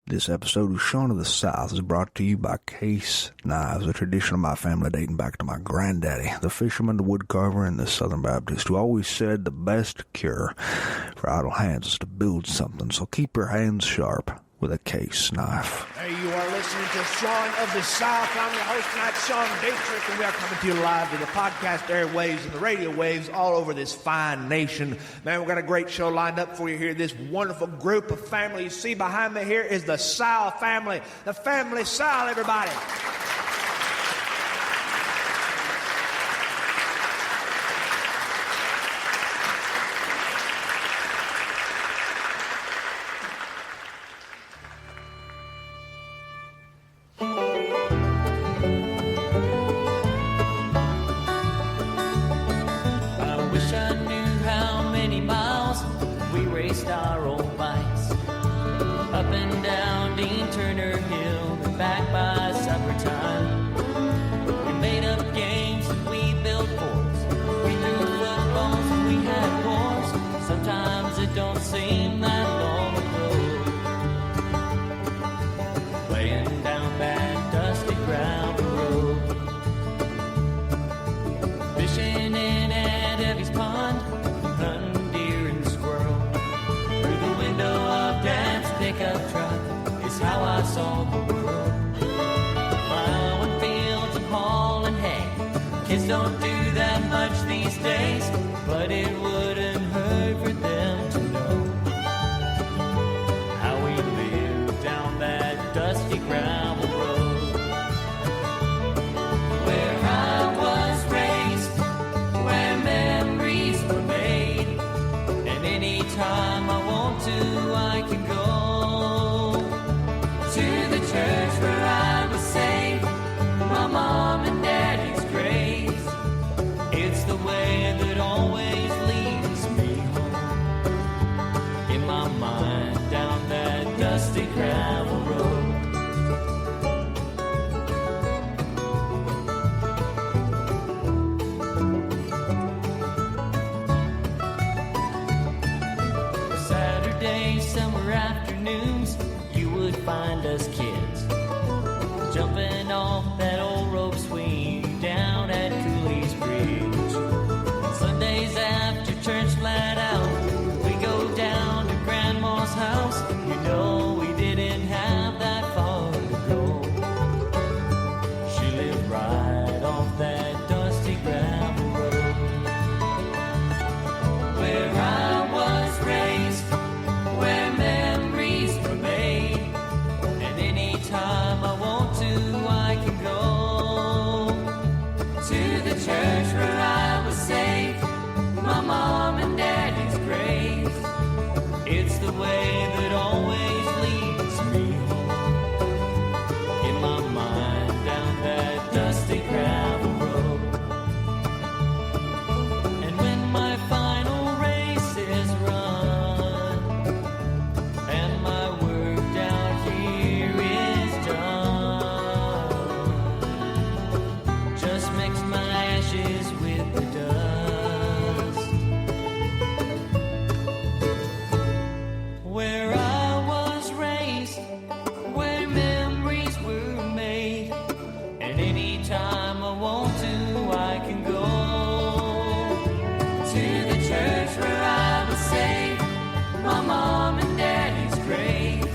This episode of Shaun of the South is brought to you by Case Knives, a tradition of my family dating back to my granddaddy, the fisherman, the woodcarver, and the Southern Baptist, who always said the best cure for idle hands is to build something. So keep your hands sharp with a Case knife. There you are listening to Shaun of the South. I'm your host tonight, Shaun Dietrich, and we are coming to you live to the podcast airwaves and the radio waves all over this fine nation. Man, we've got a great show lined up for you here. This wonderful group of family you see behind me here is the South family. The family South, everybody. Don't do that much these days, but it wouldn't hurt for them to know how we live down that dusty gravel road. Where I was raised, where memories were made, and any time I want to, I can go to the church where I was saved, my mom and daddy's grave. It's the way that always leads me home, in my mind down that dusty gravel road. Saturday summer afternoons, you would find us kids jumping off that old rope swing down at Cooley's Bridge. Sundays after church flat out, we go down to Grandma's house. You know we didn't have that far to go. She lived right off that dusty gravel road. Where I was raised, where memories were made, and any time I want to, I can go to the church where I was saved, my mom and daddy's grave. It's the way that always leads me home, in my mind down that dusty gravel road. And when my final race is run, and my work down here is done, just mix my ashes with the dust. Where I was raised, where memories were made, and any time I want to, I can go to the church where I was saved, my mom and daddy's grave.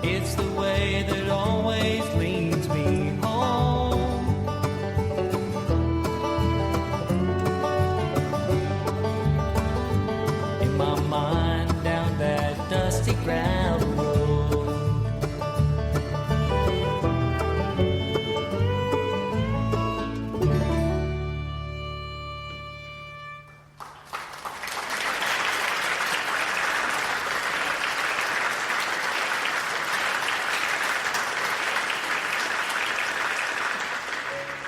It's the way that always leads me home, in my mind down that dusty gravel road.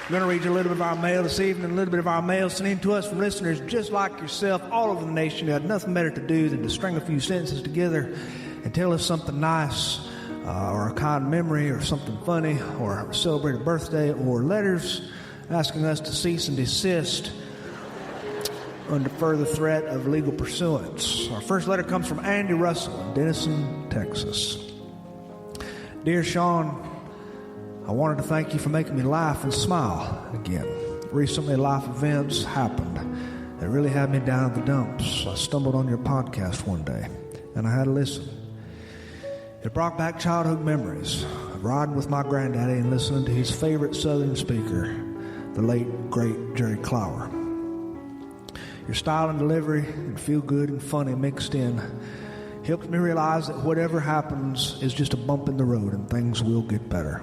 I'm going to read you a little bit of our mail this evening, a little bit of our mail sent in to us from listeners just like yourself all over the nation who had nothing better to do than to string a few sentences together and tell us something nice or a kind memory or something funny or celebrate a birthday, or letters asking us to cease and desist under further threat of legal pursuance. Our first letter comes from Andy Russell in Denison, Texas. Dear Sean, I wanted to thank you for making me laugh and smile again. Recently, life events happened that really had me down in the dumps. I stumbled on your podcast one day, and I had to listen. It brought back childhood memories of riding with my granddaddy and listening to his favorite Southern speaker, the late, great Jerry Clower. Your style and delivery and feel good and funny mixed in helped me realize that whatever happens is just a bump in the road and things will get better.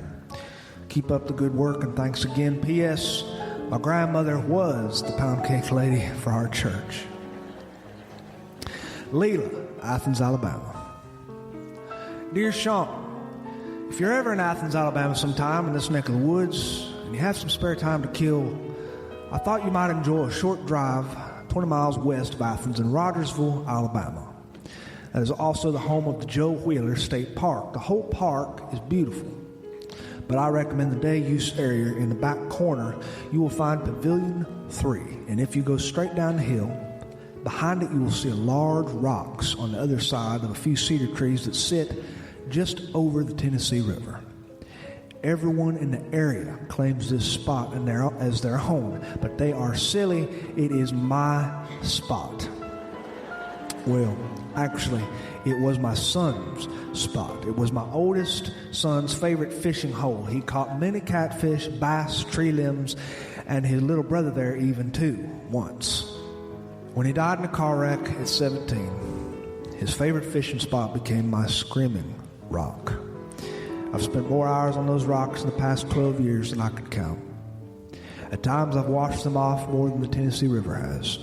Keep up the good work, and thanks again. P.S. My grandmother was the pound cake lady for our church. Leela, Athens, Alabama. Dear Sean, if you're ever in Athens, Alabama sometime in this neck of the woods and you have some spare time to kill, I thought you might enjoy a short drive 20 miles west of Athens in Rogersville, Alabama. That is also the home of the Joe Wheeler State Park. The whole park is beautiful, but I recommend the day use area in the back corner. You will find Pavilion 3, and if you go straight down the hill, behind it you will see large rocks on the other side of a few cedar trees that sit just over the Tennessee River. Everyone in the area claims this spot as their home, but they are silly. It is my spot. Well, actually, it was my son's spot. It was my oldest son's favorite fishing hole. He caught many catfish, bass, tree limbs, and his little brother there even too, once. When he died in a car wreck at 17, his favorite fishing spot became my screaming rock. I've spent more hours on those rocks in the past 12 years than I could count. At times I've washed them off more than the Tennessee River has,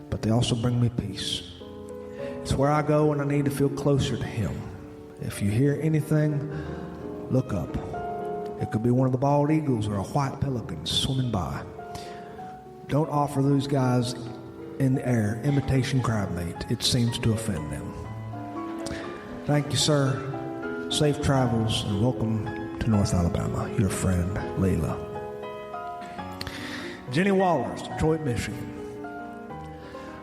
but they also bring me peace. It's where I go when I need to feel closer to Him. If you hear anything, look up. It could be one of the bald eagles or a white pelican swimming by. Don't offer those guys in the air imitation crab meat. It seems to offend them. Thank you, sir. Safe travels, and welcome to North Alabama. Your friend, Leila. Jenny Wallers, Detroit, Michigan.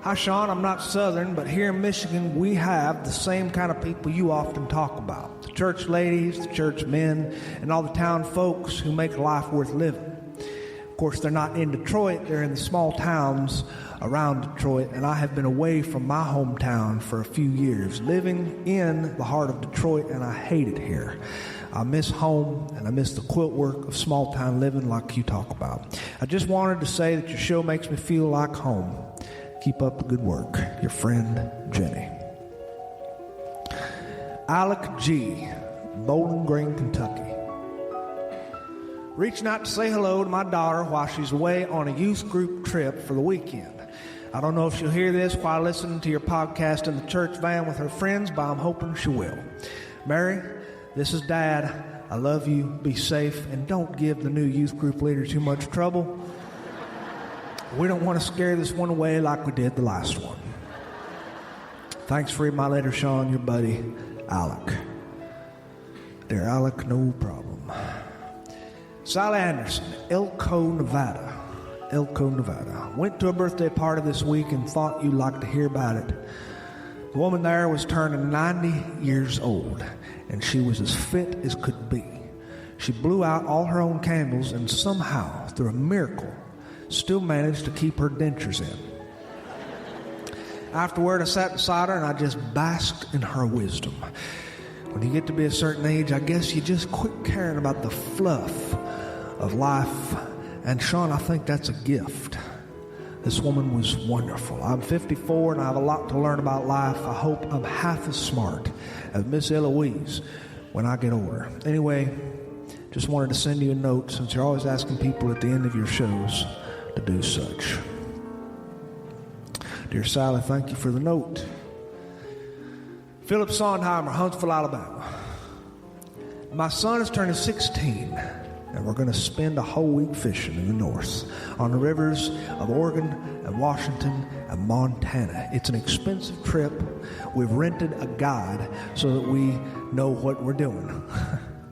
Hi, Sean. I'm not Southern, but here in Michigan, we have the same kind of people you often talk about. The church ladies, the church men, and all the town folks who make life worth living. Of course, they're not in Detroit. They're in the small towns around Detroit, and I have been away from my hometown for a few years, living in the heart of Detroit, and I hate it here. I miss home, and I miss the quilt work of small-town living like you talk about. I just wanted to say that your show makes me feel like home. Keep up the good work. Your friend, Jenny. Alec G., Bowling Green, Kentucky. Reaching out to say hello to my daughter while she's away on a youth group trip for the weekend. I don't know if she'll hear this while listening to your podcast in the church van with her friends, but I'm hoping she will. Mary, this is Dad. I love you. Be safe, and don't give the new youth group leader too much trouble. We don't want to scare this one away like we did the last one. Thanks for reading my letter, Sean. Your buddy, Alec. Dear Alec, no problem. Sally Anderson, Elko, Nevada. Elko, Nevada. Went to a birthday party this week and thought you'd like to hear about it. The woman there was turning 90 years old, and she was as fit as could be. She blew out all her own candles and somehow, through a miracle, still managed to keep her dentures in. Afterward, I sat beside her and I just basked in her wisdom. When you get to be a certain age, I guess you just quit caring about the fluff of life. And Sean, I think that's a gift. This woman was wonderful. I'm 54 and I have a lot to learn about life. I hope I'm half as smart as Miss Eloise when I get older. Anyway, just wanted to send you a note since you're always asking people at the end of your shows to do such. Dear Sally, thank you for the note. Philip Sondheimer, Huntsville, Alabama. My son is turning 16, and we're going to spend a whole week fishing in the north on the rivers of Oregon and Washington and Montana. It's an expensive trip. We've rented a guide so that we know what we're doing.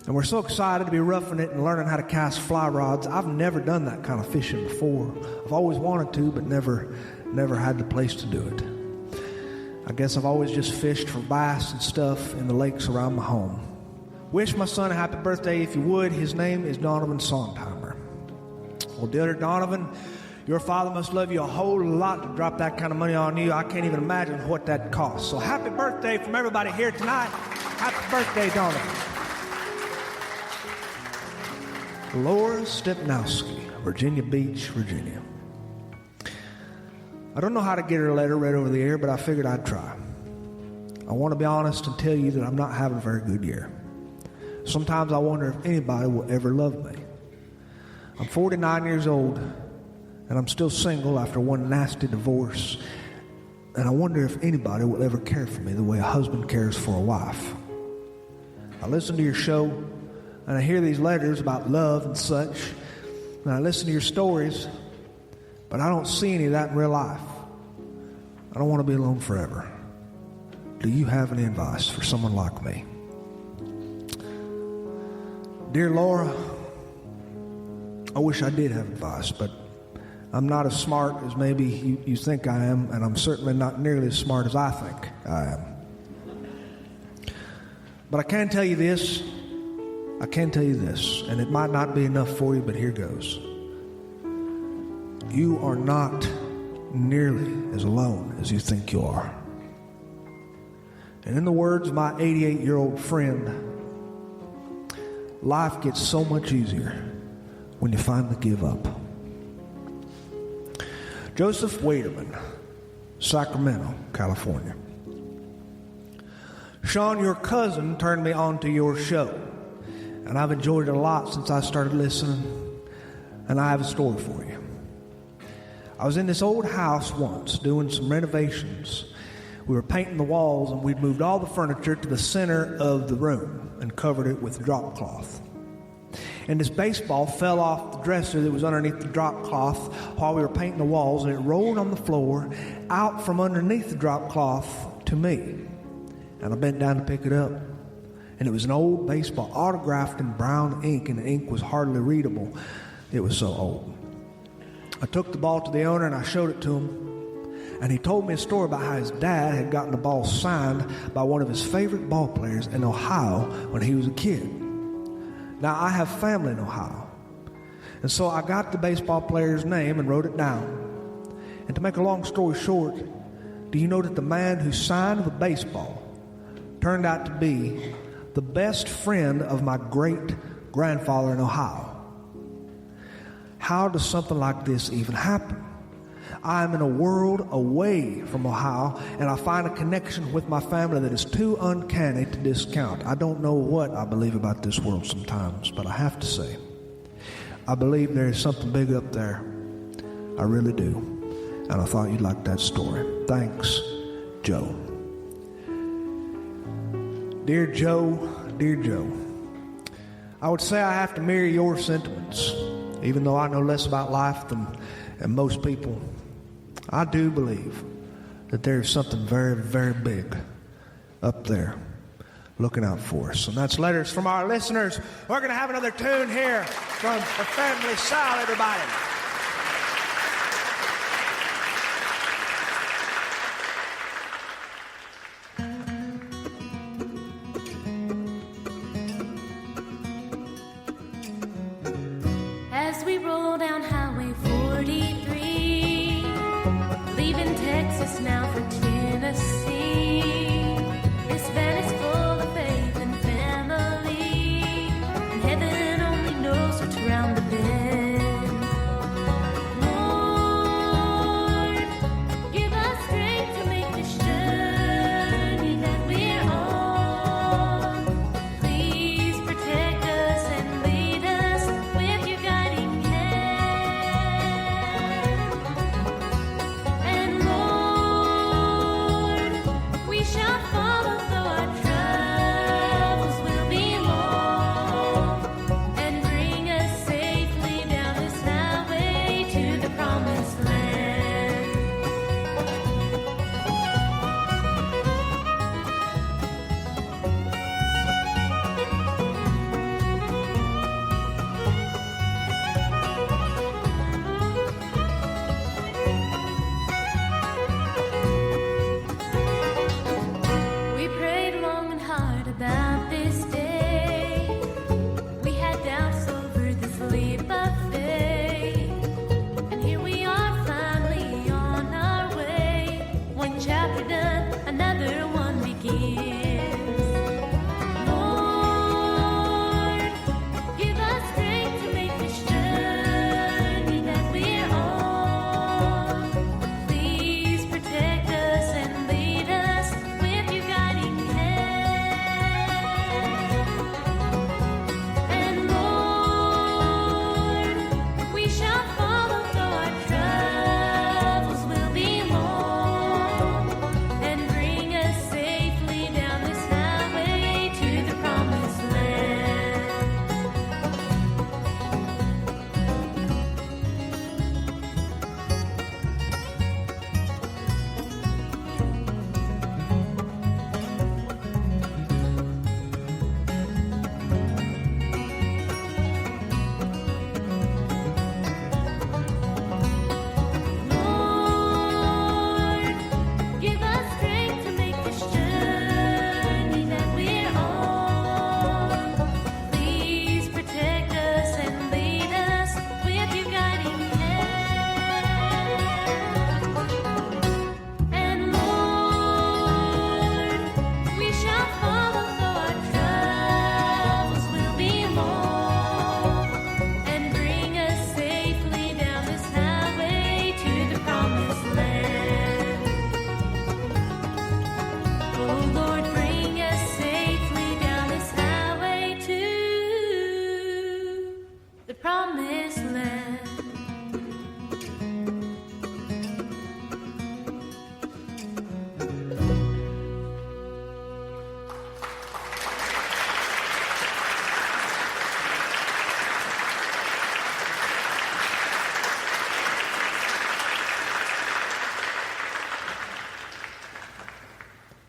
And we're so excited to be roughing it and learning how to cast fly rods. I've never done that kind of fishing before. I've always wanted to, but never had the place to do it. I guess I've always just fished for bass and stuff in the lakes around my home. Wish my son a happy birthday if you would. His name is Donovan Sondheimer. Well, dear Donovan, your father must love you a whole lot to drop that kind of money on you. I can't even imagine what that costs. So happy birthday from everybody here tonight. Happy birthday, Donovan. Laura Stepnowski, Virginia Beach, Virginia. I don't know how to get her letter read over the air, but I figured I'd try. I want to be honest and tell you that I'm not having a very good year. Sometimes I wonder if anybody will ever love me. I'm 49 years old, and I'm still single after one nasty divorce, and I wonder if anybody will ever care for me the way a husband cares for a wife. I listen to your show, and I hear these letters about love and such, and I listen to your stories, but I don't see any of that in real life. I don't want to be alone forever. Do you have any advice for someone like me? Dear Laura, I wish I did have advice, but I'm not as smart as maybe you think I am, and I'm certainly not nearly as smart as I think I am. But I can tell you this, and it might not be enough for you, but here goes. You are not nearly as alone as you think you are. And in the words of my 88-year-old friend, life gets so much easier when you finally give up. Joseph Waderman, Sacramento, California. Sean, your cousin turned me on to your show, and I've enjoyed it a lot since I started listening, and I have a story for you. I was in this old house once doing some renovations. We were painting the walls, and we'd moved all the furniture to the center of the room and covered it with drop cloth. And this baseball fell off the dresser that was underneath the drop cloth while we were painting the walls, and it rolled on the floor out from underneath the drop cloth to me. And I bent down to pick it up, and it was an old baseball autographed in brown ink, and the ink was hardly readable. It was so old. I took the ball to the owner, and I showed it to him. And he told me a story about how his dad had gotten the ball signed by one of his favorite ball players in Ohio when he was a kid. Now, I have family in Ohio. And so I got the baseball player's name and wrote it down. And to make a long story short, do you know that the man who signed the baseball turned out to be the best friend of my great-grandfather in Ohio? How does something like this even happen? I'm in a world away from Ohio, and I find a connection with my family that is too uncanny to discount. I don't know what I believe about this world sometimes, but I have to say, I believe there is something big up there. I really do. And I thought you'd like that story. Thanks, Joe. Dear Joe, I would say I have to mirror your sentiments, even though I know less about life than most people. I do believe that there is something very, very big up there looking out for us. And that's letters from our listeners. We're going to have another tune here from the family style, everybody. As we roll down Highway 43, leaving Texas now for Tennessee, this van is full of faith and family, and heaven only knows what's around the bend. Lord, give us strength to make this journey that we're on. Please protect us and lead us with your guiding hand. And Lord, we shall follow though our travels will be long.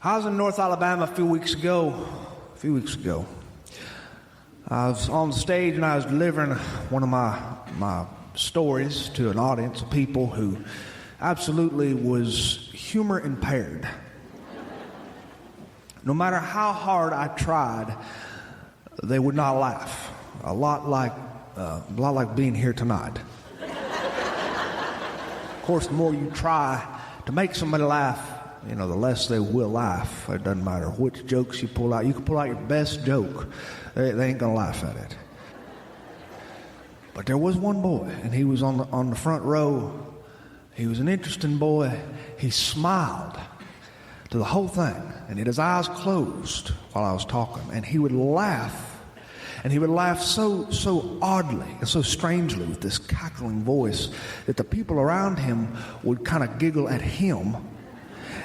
I was in North Alabama a few weeks ago. I was on the stage and I was delivering one of my stories to an audience of people who absolutely was humor impaired. No matter how hard I tried, they would not laugh. A lot like being here tonight. Of course, the more you try to make somebody laugh, the less they will laugh. It doesn't matter which jokes you pull out. You can pull out your best joke. They ain't gonna laugh at it. But there was one boy, and he was on the front row. He was an interesting boy. He smiled to the whole thing, and he had his eyes closed while I was talking, and he would laugh. And he would laugh so oddly and so strangely with this cackling voice that the people around him would kind of giggle at him.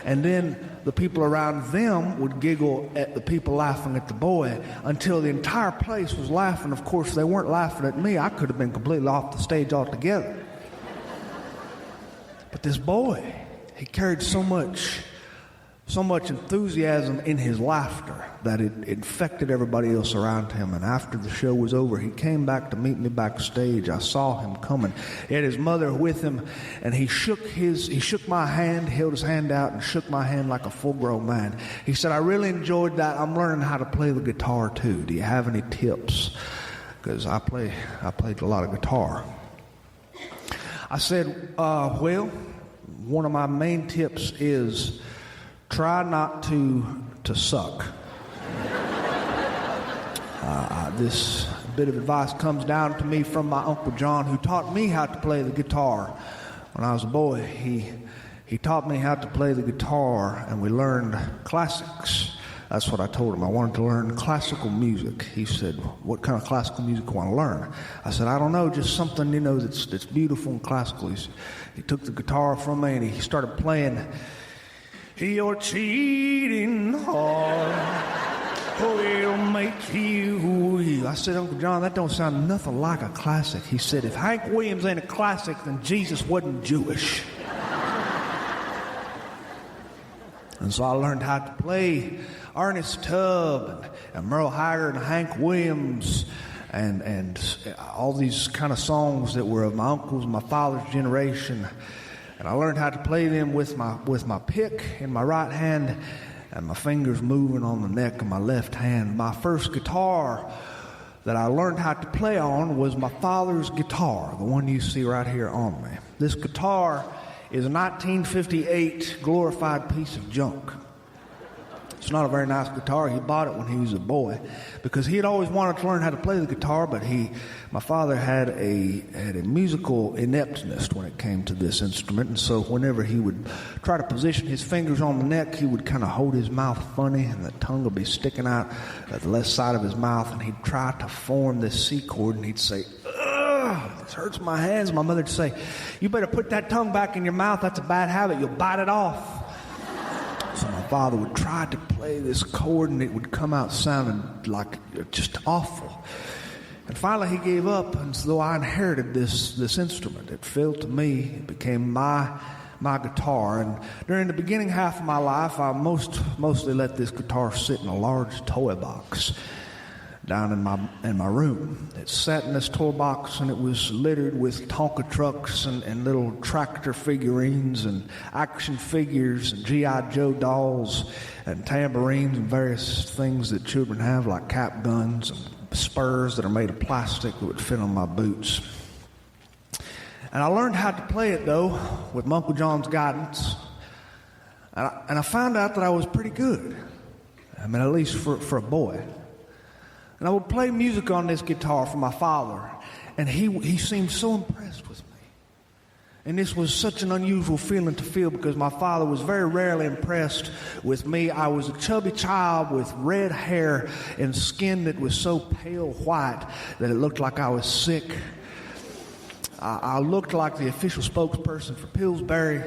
And then the people around them would giggle at the people laughing at the boy until the entire place was laughing. Of course, they weren't laughing at me. I could have been completely off the stage altogether. But this boy, he carried so much enthusiasm in his laughter that it infected everybody else around him. And after the show was over, he came back to meet me backstage. I saw him coming. He had his mother with him, and he shook my hand, held his hand out, and shook my hand like a full-grown man. He said, "I really enjoyed that. I'm learning how to play the guitar too. Do you have any tips?" Because I played a lot of guitar. I said, well, one of my main tips is try not to suck. This bit of advice comes down to me from my Uncle John, who taught me how to play the guitar when I was a boy. He taught me how to play the guitar, and we learned classics. That's what I told him. I wanted to learn classical music. He said, "What kind of classical music do you want to learn?" I said, "I don't know, just something, that's beautiful and classical." He took the guitar from me, and he started playing, "Your cheating heart will make you weak." I said, "Uncle John, that don't sound nothing like a classic." He said, "If Hank Williams ain't a classic, then Jesus wasn't Jewish." And so I learned how to play Ernest Tubb and Merle Haggard and Hank Williams and all these kind of songs that were of my uncle's and my father's generation. And I learned how to play them with my pick in my right hand and my fingers moving on the neck of my left hand. My first guitar that I learned how to play on was my father's guitar, the one you see right here on me. This guitar is a 1958 glorified piece of junk. It's not a very nice guitar. He bought it when he was a boy because he had always wanted to learn how to play the guitar, but my father had a musical ineptness when it came to this instrument, and so whenever he would try to position his fingers on the neck, he would kind of hold his mouth funny, and the tongue would be sticking out at the left side of his mouth, and he'd try to form this C chord, and he'd say, "Ugh, this hurts my hands." My mother would say, "You better put that tongue back in your mouth. That's a bad habit. You'll bite it off." So my father would try to play this chord, and it would come out sounding like just awful. And finally he gave up, and so I inherited this instrument. It fell to me. It became my guitar. And during the beginning half of my life, I mostly let this guitar sit in a large toy box down in my room. It sat in this toy box, and it was littered with Tonka trucks and little tractor figurines and action figures and G.I. Joe dolls and tambourines and various things that children have, like cap guns and spurs that are made of plastic that would fit on my boots. And I learned how to play it, though, with my Uncle John's guidance. And I found out that I was pretty good. I mean, at least for a boy. And I would play music on this guitar for my father, and he seemed so impressed with me. And this was such an unusual feeling to feel because my father was very rarely impressed with me. I was a chubby child with red hair and skin that was so pale white that it looked like I was sick. I looked like the official spokesperson for Pillsbury.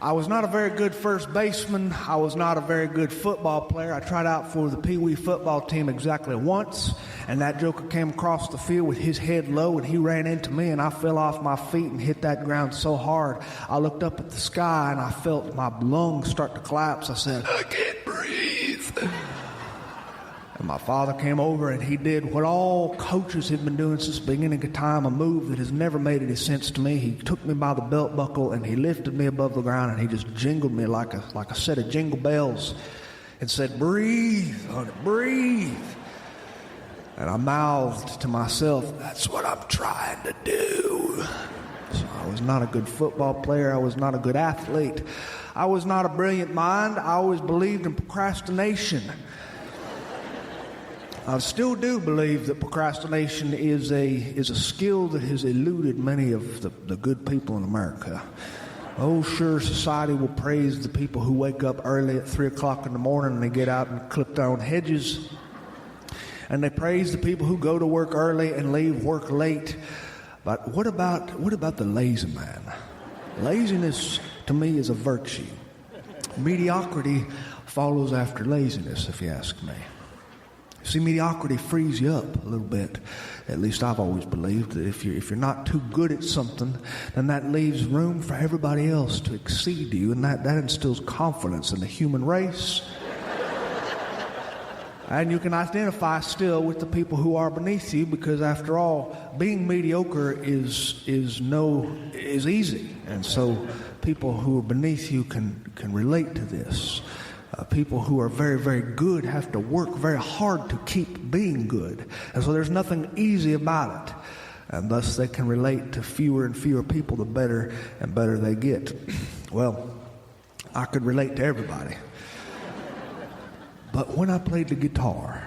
I was not a very good first baseman. I was not a very good football player. I tried out for the Pee Wee football team exactly once, and that joker came across the field with his head low, and he ran into me, and I fell off my feet and hit that ground so hard. I looked up at the sky, and I felt my lungs start to collapse. I said, "I can't breathe." And my father came over, and he did what all coaches have been doing since the beginning of time, a move that has never made any sense to me. He took me by the belt buckle, and he lifted me above the ground, and he just jingled me like a set of jingle bells and said, "Breathe, honey, breathe." And I mouthed to myself, "That's what I'm trying to do." So I was not a good football player. I was not a good athlete. I was not a brilliant mind. I always believed in procrastination. I still do believe that procrastination is a skill that has eluded many of the good people in America. Oh, sure, society will praise the people who wake up early at 3 o'clock in the morning and they get out and clip their own hedges. And they praise the people who go to work early and leave work late. But what about the lazy man? Laziness, to me, is a virtue. Mediocrity follows after laziness, if you ask me. See, mediocrity frees you up a little bit. At least I've always believed that if you're not too good at something, then that leaves room for everybody else to exceed you, and that instills confidence in the human race. And you can identify still with the people who are beneath you, because after all, being mediocre is easy, and so people who are beneath you can relate to this. People who are very, very good have to work very hard to keep being good. And so there's nothing easy about it. And thus they can relate to fewer and fewer people the better and better they get. Well, I could relate to everybody. But when I played the guitar,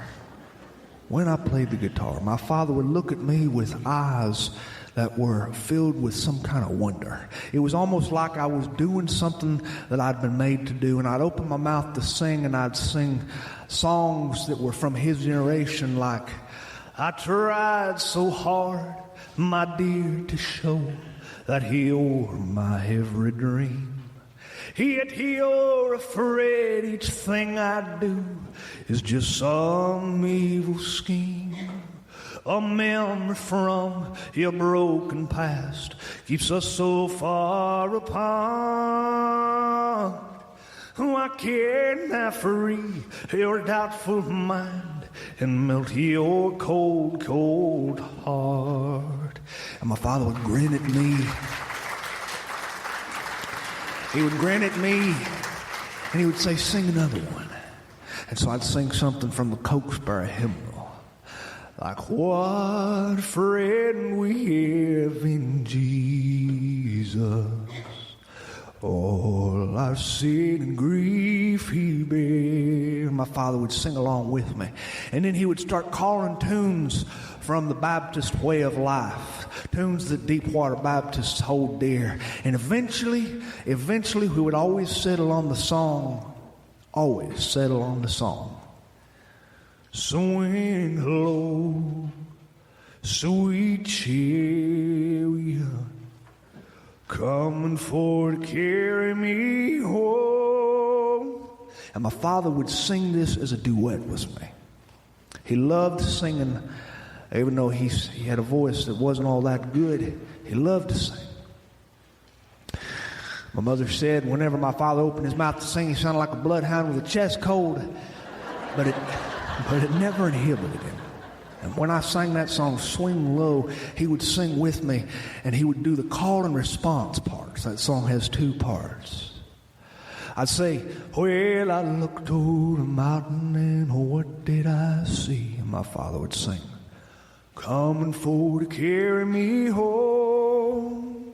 my father would look at me with eyes that were filled with some kind of wonder. It was almost like I was doing something that I'd been made to do, and I'd open my mouth to sing, and I'd sing songs that were from his generation, like, "I tried so hard, my dear, to show that you're my every dream. Yet you're afraid each thing I do is just some evil scheme. A memory from your broken past keeps us so far apart. Why can't I free your doubtful mind and melt your cold, cold heart?" And my father would grin at me. He would grin at me, and he would say, "Sing another one." And so I'd sing something from the Cokesbury hymnal. Like, what friend we have in Jesus, all our sin and grief he bare. My father would sing along with me. And then he would start calling tunes from the Baptist way of life, tunes that Deepwater Baptists hold dear. And eventually, we would always settle on the song, "Swing low, sweet chariot, coming for to carry me home." And my father would sing this as a duet with me. He loved singing, even though he had a voice that wasn't all that good. He loved to sing. My mother said whenever my father opened his mouth to sing, he sounded like a bloodhound with a chest cold, but it never inhibited him. And when I sang that song, "Swing Low," he would sing with me, and he would do the call and response parts. That song has 2 parts. I'd say, "Well, I looked over the mountain, and what did I see?" And my father would sing, "Coming for to carry me home."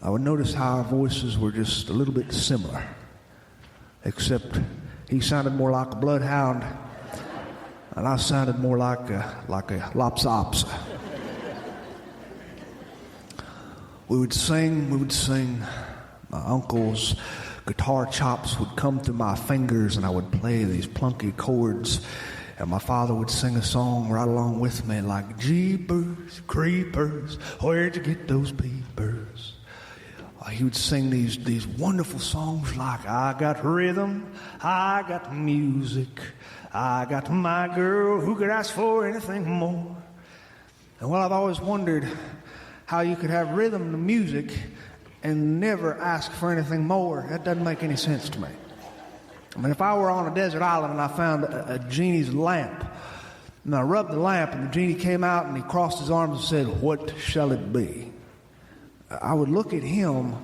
I would notice how our voices were just a little bit similar, except he sounded more like a bloodhound, and I sounded more like a lopsopsa. We would sing. My uncle's guitar chops would come through my fingers, and I would play these plunky chords, and my father would sing a song right along with me, like, "Jeepers, creepers, where'd you get those peepers? he would sing these wonderful songs like, I got rhythm, I got music, I got my girl, who could ask for anything more? And well, I've always wondered how you could have rhythm and music and never ask for anything more. That doesn't make any sense to me. I mean, if I were on a desert island and I found a genie's lamp, and I rubbed the lamp and the genie came out and he crossed his arms and said, what shall it be? I would look at him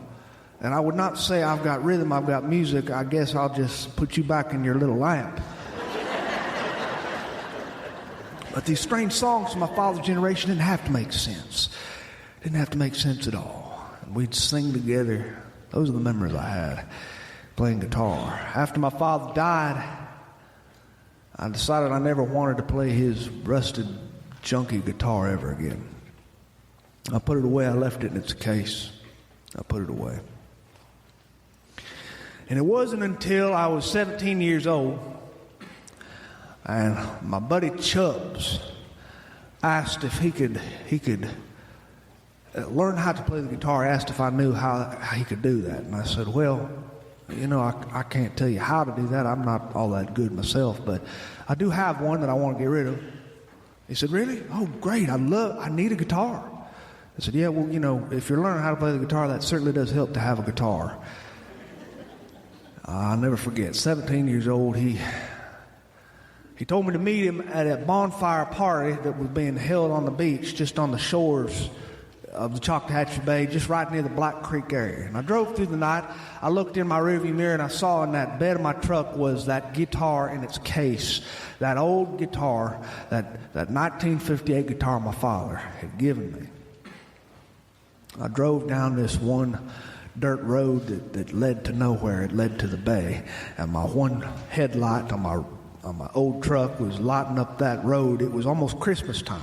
and I would not say, I've got rhythm, I've got music, I guess I'll just put you back in your little lamp. But these strange songs from my father's generation didn't have to make sense. Didn't have to make sense at all. And we'd sing together. Those are the memories I had, playing guitar. After my father died, I decided I never wanted to play his rusted, junky guitar ever again. I put it away. I left it in its case. I put it away. And it wasn't until I was 17 years old and my buddy Chubbs asked if he could learn how to play the guitar, asked if I knew how he could do that. And I said, well, you know, I can't tell you how to do that. I'm not all that good myself, but I do have one that I want to get rid of. He said, really? Oh, great. I need a guitar. I said, yeah, well, you know, if you're learning how to play the guitar, that certainly does help to have a guitar. I'll never forget, 17 years old, he told me to meet him at a bonfire party that was being held on the beach, just on the shores of the Choctawhatchee Bay, just right near the Black Creek area. And I drove through the night. I looked in my rearview mirror and I saw in that bed of my truck was that guitar in its case, that old guitar, that 1958 guitar my father had given me. I drove down this one dirt road that led to nowhere. It led to the bay, and my one headlight on my old truck was lighting up that road. It was almost Christmas time,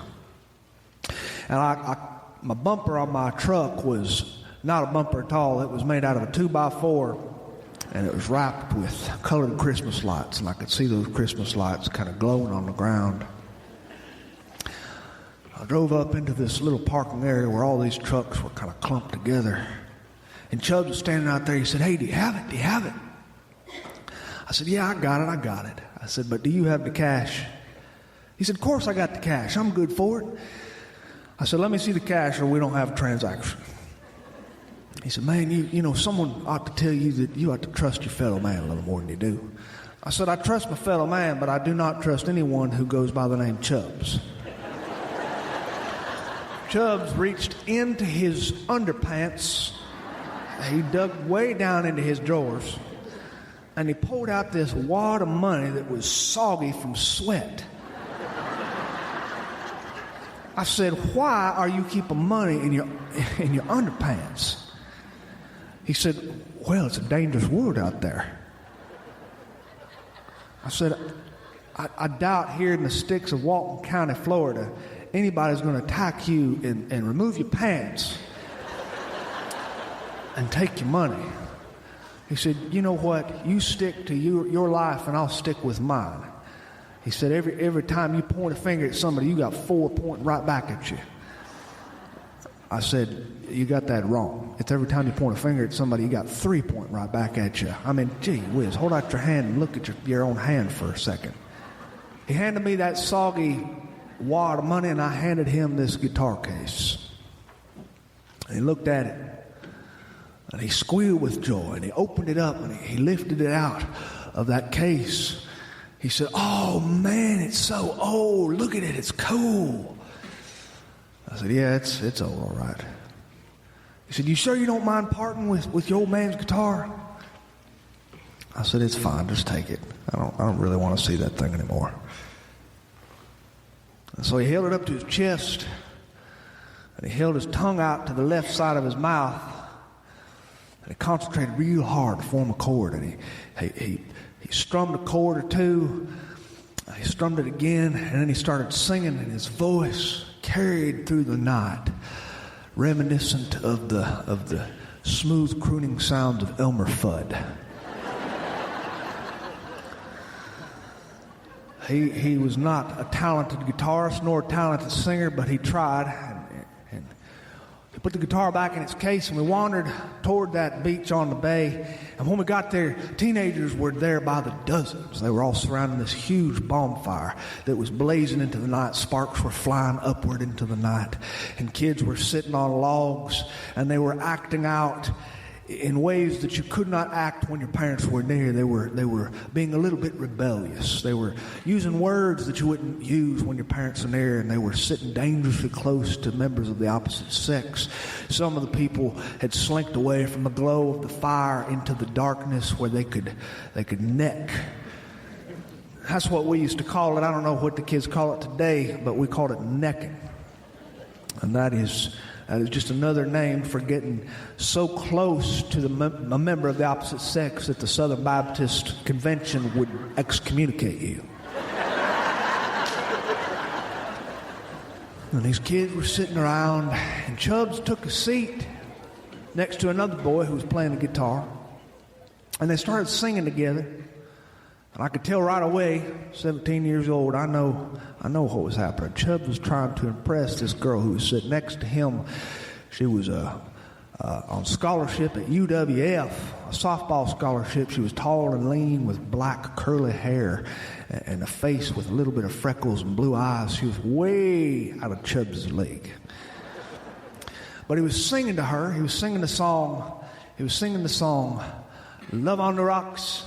and my bumper on my truck was not a bumper at all. It was made out of a 2x4, and it was wrapped with colored Christmas lights, and I could see those Christmas lights kind of glowing on the ground. I drove up into this little parking area where all these trucks were kind of clumped together. And Chubbs was standing out there. He said, hey, do you have it? Do you have it? I said, yeah, I got it. I said, but do you have the cash? He said, of course I got the cash. I'm good for it. I said, let me see the cash or we don't have a transaction. He said, man, you know, someone ought to tell you that you ought to trust your fellow man a little more than you do. I said, I trust my fellow man, but I do not trust anyone who goes by the name Chubbs. Chubbs reached into his underpants. He dug way down into his drawers, and he pulled out this wad of money that was soggy from sweat. I said, why are you keeping money in your underpants? He said, well, it's a dangerous world out there. I said, I doubt here in the sticks of Walton County, Florida, anybody's going to attack you and remove your pants and take your money. He said, you know what? You stick to your life and I'll stick with mine. He said, every time you point a finger at somebody, you got 4 pointing right back at you. I said, you got that wrong. It's every time you point a finger at somebody, you got 3 pointing right back at you. I mean, gee whiz, hold out your hand and look at your own hand for a second. He handed me that soggy wad of money, and I handed him this guitar case. And he looked at it, and he squealed with joy, and he opened it up, and he lifted it out of that case. He said, oh, man, it's so old. Look at it. It's cool. I said, yeah, it's old, all right. He said, you sure you don't mind parting with your old man's guitar? I said, it's fine. Just take it. I don't really want to see that thing anymore. And so he held it up to his chest, and he held his tongue out to the left side of his mouth, and he concentrated real hard to form a chord, and he strummed a chord or two, he strummed it again, and then he started singing, and his voice carried through the night, reminiscent of the smooth crooning sounds of Elmer Fudd. He was not a talented guitarist nor a talented singer, but he tried. And put the guitar back in its case, and we wandered toward that beach on the bay. And when we got there, teenagers were there by the dozens. They were all surrounding this huge bonfire that was blazing into the night. Sparks were flying upward into the night. And kids were sitting on logs, and they were acting out in ways that you could not act when your parents were near. They were being a little bit rebellious. They were using words that you wouldn't use when your parents are near, and they were sitting dangerously close to members of the opposite sex. Some of the people had slinked away from the glow of the fire into the darkness where they could neck. That's what we used to call it. I don't know what the kids call it today, but we called it necking. And that is just another name for getting so close to a member of the opposite sex that the Southern Baptist Convention would excommunicate you. And these kids were sitting around, and Chubbs took a seat next to another boy who was playing the guitar. And they started singing together. And I could tell right away, 17 years old, I know what was happening. Chubbs was trying to impress this girl who was sitting next to him. She was on scholarship at UWF, a softball scholarship. She was tall and lean with black curly hair and a face with a little bit of freckles and blue eyes. She was way out of Chubbs' league. But he was singing to her. He was singing the song, Love on the Rocks.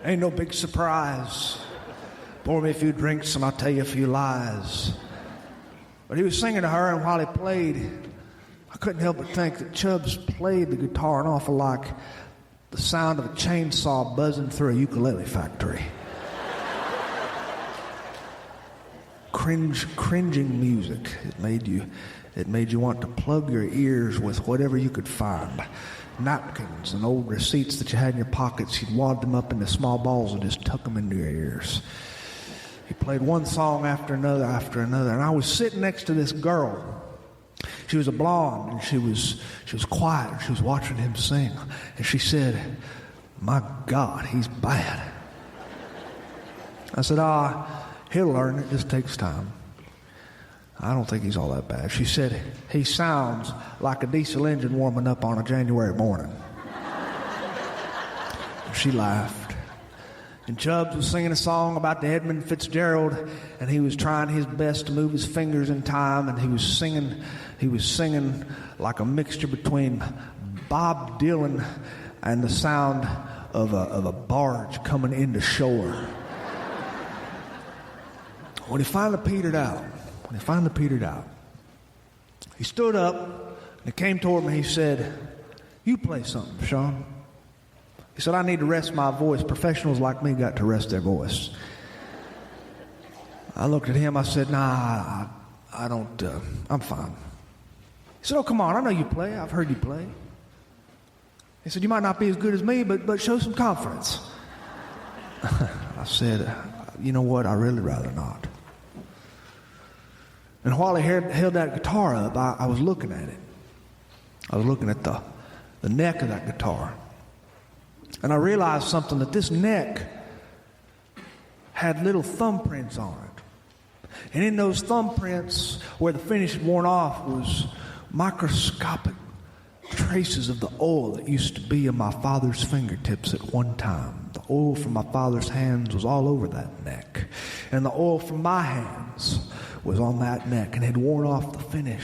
Ain't no big surprise. Pour me a few drinks and I'll tell you a few lies. But he was singing to her, and while he played, I couldn't help but think that Chubbs played the guitar an awful like the sound of a chainsaw buzzing through a ukulele factory. Cringing music. It made you want to plug your ears with whatever you could find. Napkins and old receipts that you had in your pockets, you'd wad them up into small balls and just tuck them into your ears. He played one song after another, and I was sitting next to this girl. She was a blonde, and she was quiet, and she was watching him sing. And she said, "My God, he's bad." I said, he'll learn, it just takes time. I don't think he's all that bad. She said, "He sounds like a diesel engine warming up on a January morning." She laughed. And Chubbs was singing a song about the Edmund Fitzgerald, and he was trying his best to move his fingers in time, and he was singing like a mixture between Bob Dylan and the sound of a barge coming into shore. When he finally petered out, he stood up and he came toward me. He said, "You play something, Sean." He said, "I need to rest my voice. Professionals like me got to rest their voice." I looked at him. I said, "Nah, I don't, I'm fine." He said, "Oh, come on. I know you play. I've heard you play." He said, "You might not be as good as me, but show some confidence." I said, "You know what? I'd really rather not." And while he held that guitar up, I was looking at it. I was looking at the neck of that guitar. And I realized something, that this neck had little thumbprints on it. And in those thumbprints, where the finish had worn off, was microscopic traces of the oil that used to be in my father's fingertips at one time. The oil from my father's hands was all over that neck. And the oil from my hands was on that neck and had worn off the finish.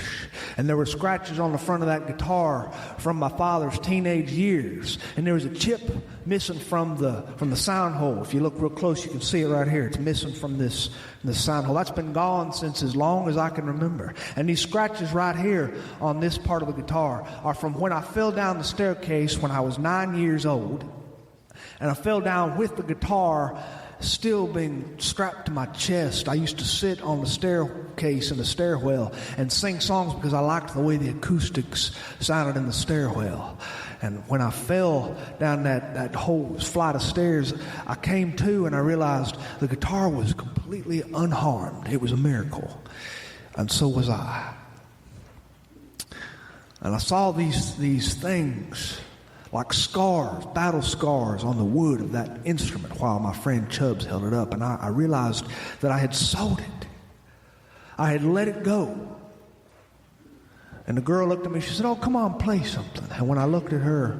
And there were scratches on the front of that guitar from my father's teenage years. And there was a chip missing from the sound hole. If you look real close, you can see it right here. It's missing from this sound hole. That's been gone since as long as I can remember. And these scratches right here on this part of the guitar are from when I fell down the staircase when I was 9 years old. And I fell down with the guitar still being strapped to my chest. I used to sit on the staircase in the stairwell and sing songs because I liked the way the acoustics sounded in the stairwell. And when I fell down that whole flight of stairs, I came to and I realized the guitar was completely unharmed. It was a miracle. And so was I. And I saw these things like scars, battle scars on the wood of that instrument while my friend Chubbs held it up. And I realized that I had sold it. I had let it go. And the girl looked at me, she said, "Oh, come on, play something." And when I looked at her,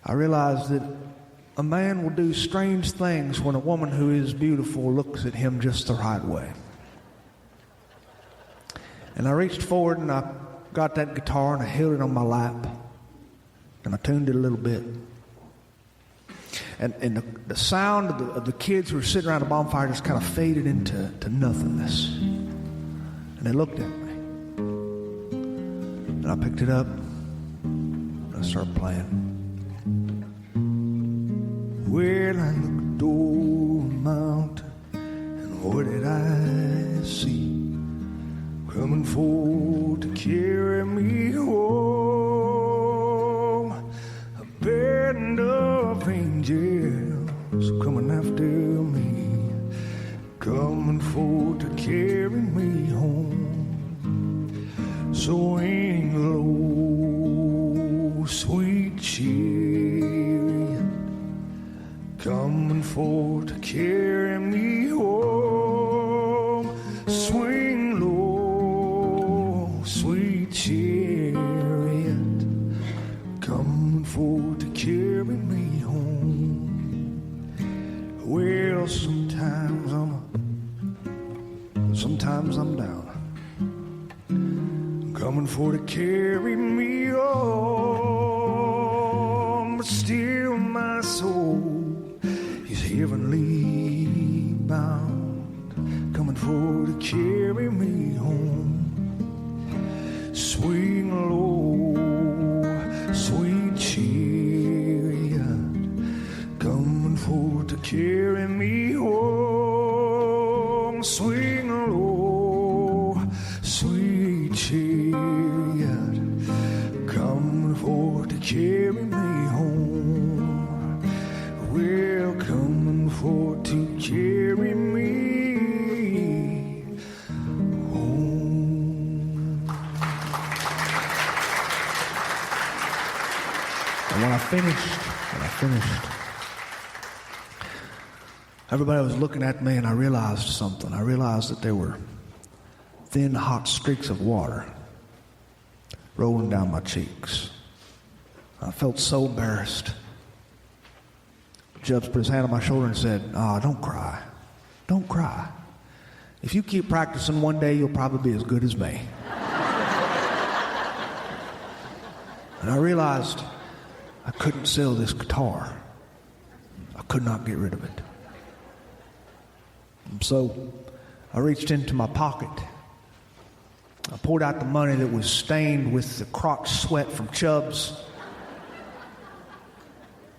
I realized that a man will do strange things when a woman who is beautiful looks at him just the right way. And I reached forward and I got that guitar and I held it on my lap and I tuned it a little bit. And the sound of the kids who were sitting around the bonfire just kind of faded into nothingness. And they looked at me. And I picked it up and I started playing. Well, I looked over the mountain, and what did I see? Coming forward to carry me home. A band of angels coming after me, coming forward to carry me home. Swing low, sweet chariot, coming forward to carry me home. Swing low, sweet chariot, coming forward to carry me home. Well, sometimes I'm up, sometimes I'm down, coming for to carry me home. But still my soul is heavenly bound, coming for to carry me home. Swing low, sweet chariot, coming for to carry me home. Swing low, sweet chariot, coming for to carry me home. Well, coming for to carry me home. And when I finished, everybody was looking at me, and I realized something. I realized that there were thin, hot streaks of water rolling down my cheeks. I felt so embarrassed. Judge put his hand on my shoulder and said, "Oh, don't cry. Don't cry. If you keep practicing, one day you'll probably be as good as me." And I realized I couldn't sell this guitar. I could not get rid of it. And so I reached into my pocket. I poured out the money that was stained with the crotch sweat from Chubbs,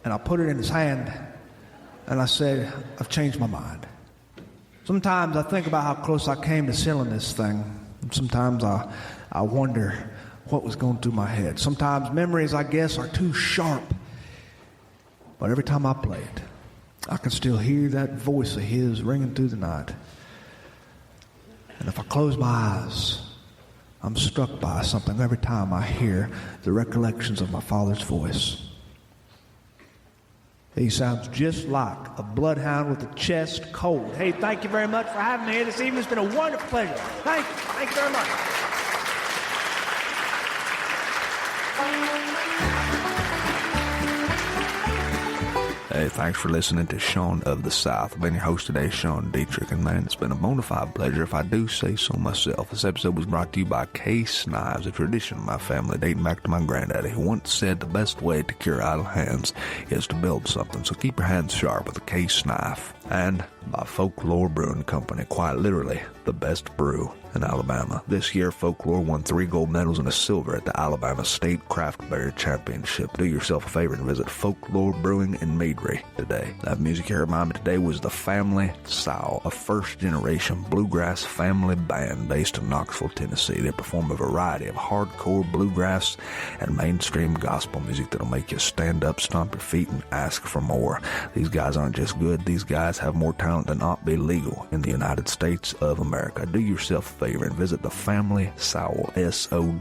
and I put it in his hand, and I said, "I've changed my mind." Sometimes I think about how close I came to selling this thing. And sometimes I wonder what was going through my head. Sometimes memories, I guess, are too sharp. But every time I play it, I can still hear that voice of his ringing through the night. And if I close my eyes, I'm struck by something every time I hear the recollections of my father's voice. He sounds just like a bloodhound with a chest cold. Hey, thank you very much for having me here this evening. It's been a wonderful pleasure. Thank you. Thank you very much. Hey, thanks for listening to Sean of the South. I've been your host today, Sean Dietrich, and man, it's been a bona fide pleasure if I do say so myself. This episode was brought to you by Case Knives, a tradition of my family dating back to my granddaddy, who once said the best way to cure idle hands is to build something, so keep your hands sharp with a case knife. And by Folklore Brewing Company, quite literally the best brew in Alabama. This year, Folklore won 3 gold medals and a silver at the Alabama State Craft Beer Championship. Do yourself a favor and visit Folklore Brewing in Meadry today. That music you heard behind me today was the Family Sow, a first-generation bluegrass family band based in Knoxville, Tennessee. They perform a variety of hardcore bluegrass and mainstream gospel music that'll make you stand up, stomp your feet, and ask for more. These guys aren't just good. These guys guys have more talent than ought be legal in the United States of America. Do yourself a favor and visit the Family Sowell, SOWELL.com,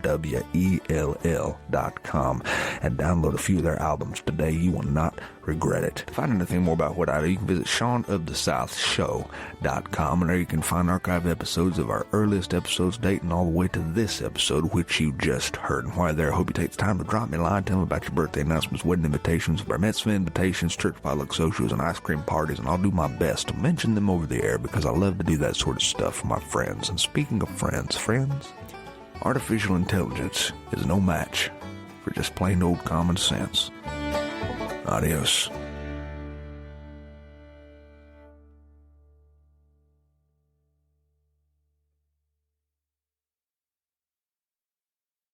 and download a few of their albums today. You will not regret it. To find anything more about what I do, you can visit SeanoftheSouthShow.com, and there you can find archive episodes of our earliest episodes dating all the way to this episode, which you just heard. And while there, I hope you take the time to drop me a line, tell me about your birthday announcements, wedding invitations, bar mitzvah invitations, church potluck socials, and ice cream parties, and I'll do my best to mention them over the air because I love to do that sort of stuff for my friends. And speaking of friends, artificial intelligence is no match for just plain old common sense. Adios.